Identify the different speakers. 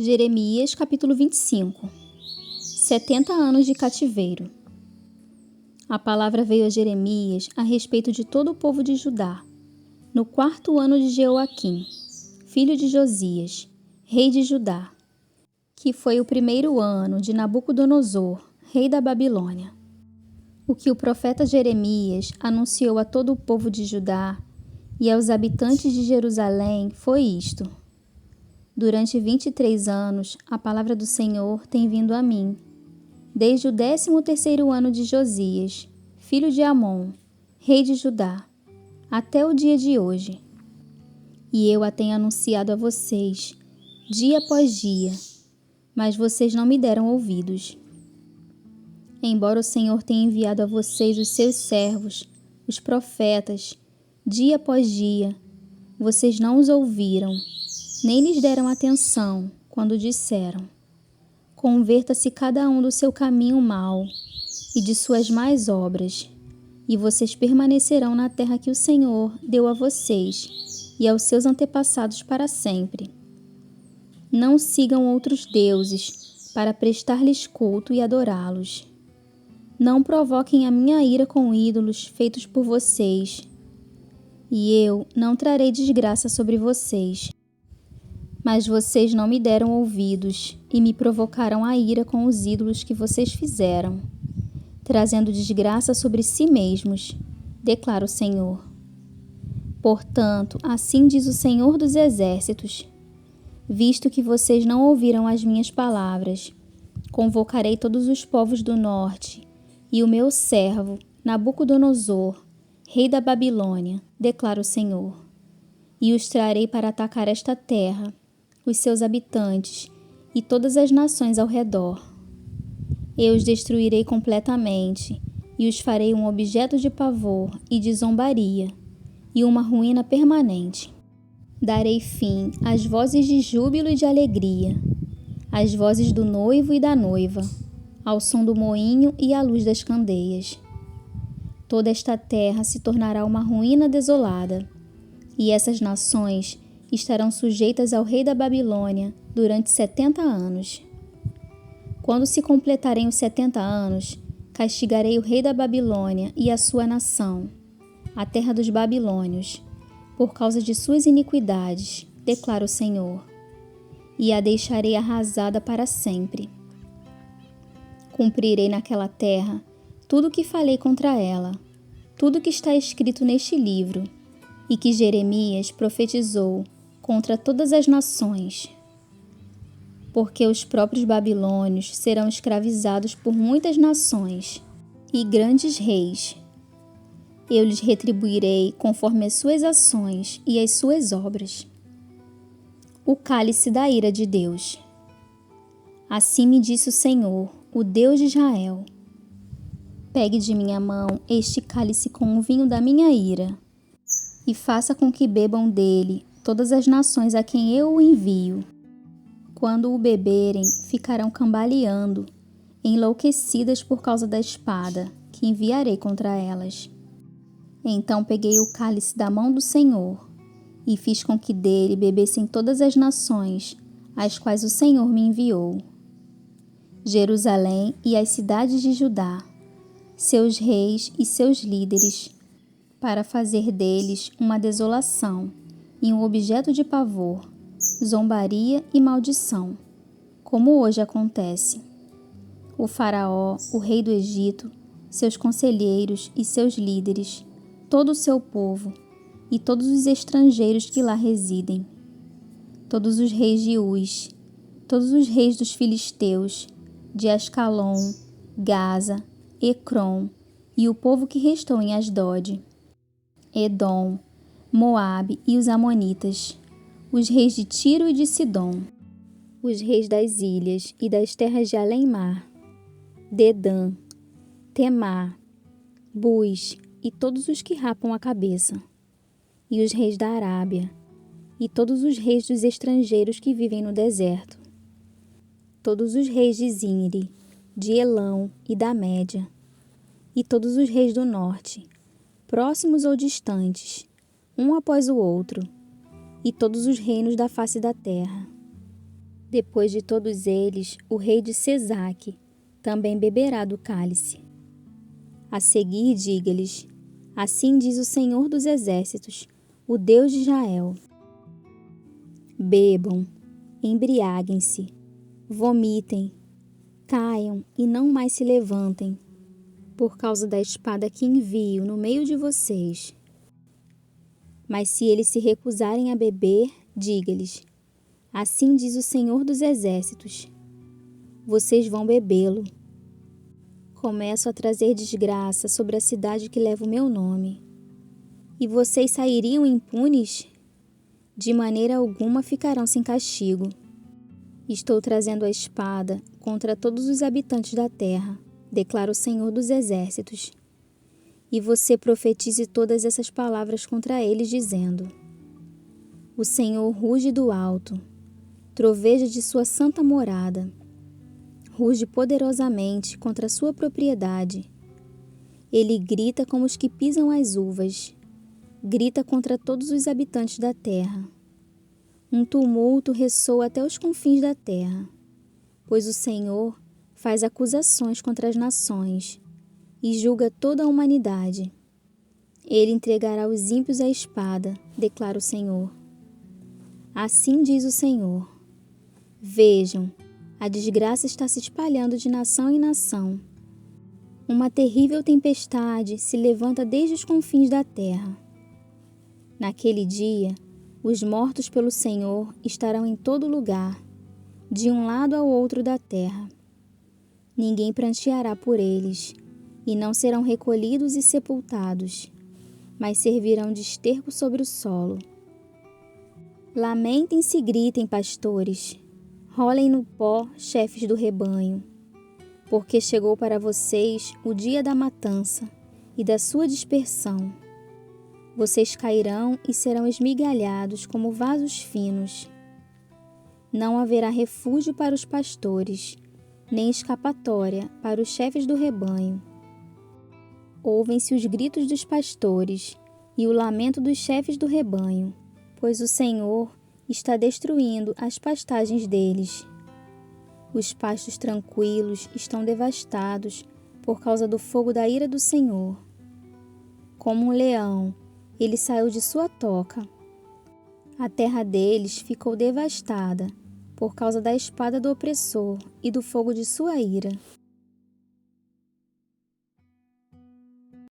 Speaker 1: Jeremias capítulo 25. 70 anos de cativeiro. A palavra veio a Jeremias a respeito de todo o povo de Judá, no 4º ano de Jeoaquim, filho de Josias, rei de Judá, que foi o 1º ano de Nabucodonosor, rei da Babilônia. O que o profeta Jeremias anunciou a todo o povo de Judá e aos habitantes de Jerusalém foi isto: Durante 23 anos, a palavra do Senhor tem vindo a mim, desde o 13º ano de Josias, filho de Amon, rei de Judá, até o dia de hoje. E eu a tenho anunciado a vocês, dia após dia, mas vocês não me deram ouvidos. Embora o Senhor tenha enviado a vocês os seus servos, os profetas, dia após dia, vocês não os ouviram, nem lhes deram atenção quando disseram: Converta-se cada um do seu caminho mau e de suas más obras, e vocês permanecerão na terra que o Senhor deu a vocês e aos seus antepassados para sempre. Não sigam outros deuses para prestar-lhes culto e adorá-los. Não provoquem a minha ira com ídolos feitos por vocês, e eu não trarei desgraça sobre vocês. Mas vocês não me deram ouvidos e me provocaram a ira com os ídolos que vocês fizeram, trazendo desgraça sobre si mesmos, declara o Senhor. Portanto, assim diz o Senhor dos Exércitos: visto que vocês não ouviram as minhas palavras, convocarei todos os povos do norte e o meu servo, Nabucodonosor, rei da Babilônia, declara o Senhor, e os trarei para atacar esta terra, os seus habitantes e todas as nações ao redor. Eu os destruirei completamente e os farei um objeto de pavor e de zombaria e uma ruína permanente. Darei fim às vozes de júbilo e de alegria, às vozes do noivo e da noiva, ao som do moinho e à luz das candeias. Toda esta terra se tornará uma ruína desolada, e essas nações estarão sujeitas ao rei da Babilônia durante 70 anos. Quando se completarem os 70 anos, castigarei o rei da Babilônia e a sua nação, a terra dos babilônios, por causa de suas iniquidades, declara o Senhor, e a deixarei arrasada para sempre. Cumprirei naquela terra tudo o que falei contra ela, tudo o que está escrito neste livro, e que Jeremias profetizou contra todas as nações. Porque os próprios babilônios serão escravizados por muitas nações e grandes reis. Eu lhes retribuirei conforme as suas ações e as suas obras. O cálice da ira de Deus. Assim me disse o Senhor, o Deus de Israel: pegue de minha mão este cálice com o vinho da minha ira, e faça com que bebam dele todas as nações a quem eu o envio. Quando o beberem, ficarão cambaleando, enlouquecidas por causa da espada que enviarei contra elas. Então peguei o cálice da mão do Senhor e fiz com que dele bebessem todas as nações, às quais o Senhor me enviou. Jerusalém e as cidades de Judá, seus reis e seus líderes, para fazer deles uma desolação e um objeto de pavor, zombaria e maldição, como hoje acontece. O faraó, o rei do Egito, seus conselheiros e seus líderes, todo o seu povo e todos os estrangeiros que lá residem, todos os reis de Uz, todos os reis dos filisteus, de Ascalon, Gaza, Ecrom e o povo que restou em Asdod, Edom, Moabe e os amonitas, os reis de Tiro e de Sidom, os reis das ilhas e das terras de além-mar, Dedã, Temá, Bus e todos os que rapam a cabeça, e os reis da Arábia, e todos os reis dos estrangeiros que vivem no deserto, todos os reis de Zinri, de Elão e da Média, e todos os reis do norte, próximos ou distantes, um após o outro, e todos os reinos da face da terra. Depois de todos eles, o rei de Sesaque também beberá do cálice. A seguir, diga-lhes: assim diz o Senhor dos Exércitos, o Deus de Israel: bebam, embriaguem-se, vomitem, caiam e não mais se levantem, por causa da espada que envio no meio de vocês. Mas se eles se recusarem a beber, diga-lhes: assim diz o Senhor dos Exércitos: vocês vão bebê-lo. Começo a trazer desgraça sobre a cidade que leva o meu nome. E vocês sairiam impunes? De maneira alguma ficarão sem castigo. Estou trazendo a espada contra todos os habitantes da terra, declara o Senhor dos Exércitos. E você profetize todas essas palavras contra eles, dizendo: o Senhor ruge do alto, troveja de sua santa morada, ruge poderosamente contra a sua propriedade. Ele grita como os que pisam as uvas, grita contra todos os habitantes da terra. Um tumulto ressoa até os confins da terra, pois o Senhor faz acusações contra as nações e julga toda a humanidade. Ele entregará os ímpios à espada, declara o Senhor. Assim diz o Senhor: vejam, a desgraça está se espalhando de nação em nação. Uma terrível tempestade se levanta desde os confins da terra. Naquele dia, os mortos pelo Senhor estarão em todo lugar, de um lado ao outro da terra. Ninguém pranteará por eles, e não serão recolhidos e sepultados, mas servirão de esterco sobre o solo. Lamentem-se e gritem, pastores. Rolem no pó, chefes do rebanho, porque chegou para vocês o dia da matança e da sua dispersão. Vocês cairão e serão esmigalhados como vasos finos. Não haverá refúgio para os pastores, nem escapatória para os chefes do rebanho. Ouvem-se os gritos dos pastores e o lamento dos chefes do rebanho, pois o Senhor está destruindo as pastagens deles. Os pastos tranquilos estão devastados por causa do fogo da ira do Senhor. Como um leão, ele saiu de sua toca. A terra deles ficou devastada por causa da espada do opressor e do fogo de sua ira.